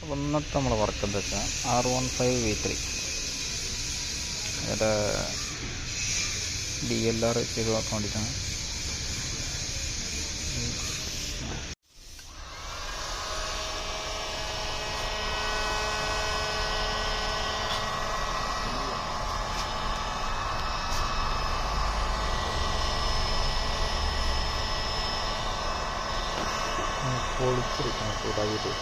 അപ്പോൾ ഇന്നത്തെ നമ്മളെ വർക്ക് എന്താ വെച്ചാൽ R15V3 അത് DLR ചെയ്ത് നോക്കാൻ വേണ്ടിയിട്ടാണ്. പൊളിച്ചെടുക്കണം കൂടാതെ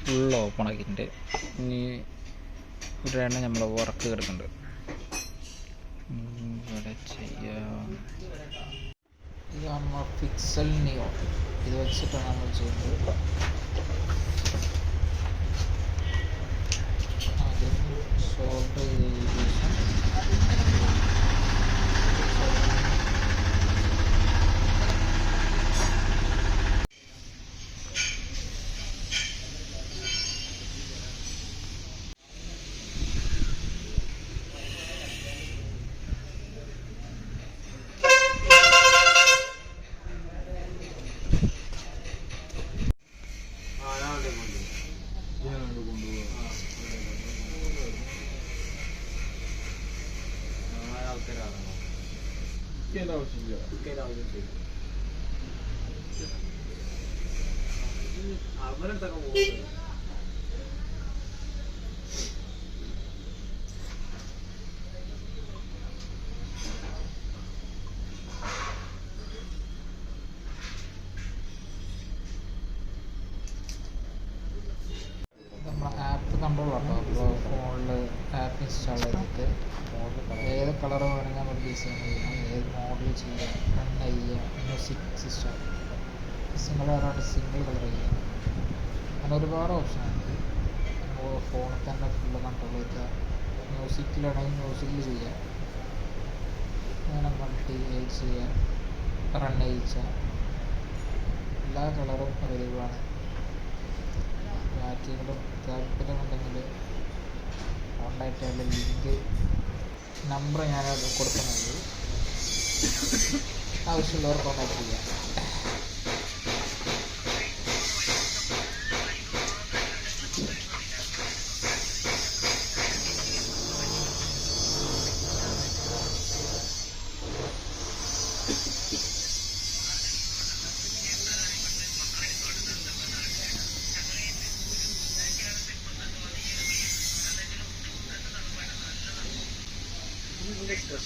ഫുൾ ഓപ്പൺ ആക്കിയിട്ടുണ്ട്. ഇനി ഇവിടെയാണ് നമ്മൾ വർക്ക് കിടക്കുന്നുണ്ട്. ഇവിടെ ചെയ്യാം. ഇതാണ് നമ്മൾ പിക്സൽ നിയോ. ഇത് വെച്ചിട്ടാണ് നമ്മൾ ചെയ്യുന്നത്. ആദ്യം ഷോർട്ട് ആപ്പ് കൺട്രോൾ ആട്ടോ. അപ്പോൾ ഫോണിൽ ആപ്പ് ഇൻസ്റ്റാൾ ചെയ്തിട്ട് ഏത് കളർ വേണമെങ്കിൽ നമുക്ക് ഡിസൈൻ ചെയ്യാം, ഏത് മോഡൽ ചെയ്യാം, റൺ ചെയ്യാം. മ്യൂസിക് സിസ്റ്റം സിംഗിൾ കളറായിട്ട് സിംഗിൾ കളർ ചെയ്യാം. അങ്ങനെ ഒരുപാട് ഓപ്ഷനുണ്ട്. നമ്മൾ ഫോണിൽ തന്നെ ഫുള്ള് കൺട്രോൾ ചെയ്താൽ മ്യൂസിക്കിലാണെങ്കിൽ മ്യൂസിക്കിൽ ചെയ്യാം, അങ്ങനെ മൾട്ടി ഏജ് ചെയ്യാം, റൺ ചെയ്യിച്ചാൽ എല്ലാ കളറും അവൈലബിൾ ആണ്. ആർക്കെങ്കിലും താല്പര്യമുണ്ടെങ്കിൽ കോൺടാക്റ്റ് ചെയ്യാനുള്ള ലിങ്ക് നമ്പർ ഞാൻ കൊടുക്കുന്നുണ്ട്. ആവശ്യമുള്ളവർ കോൺടാക്ട് ചെയ്യാം. Extra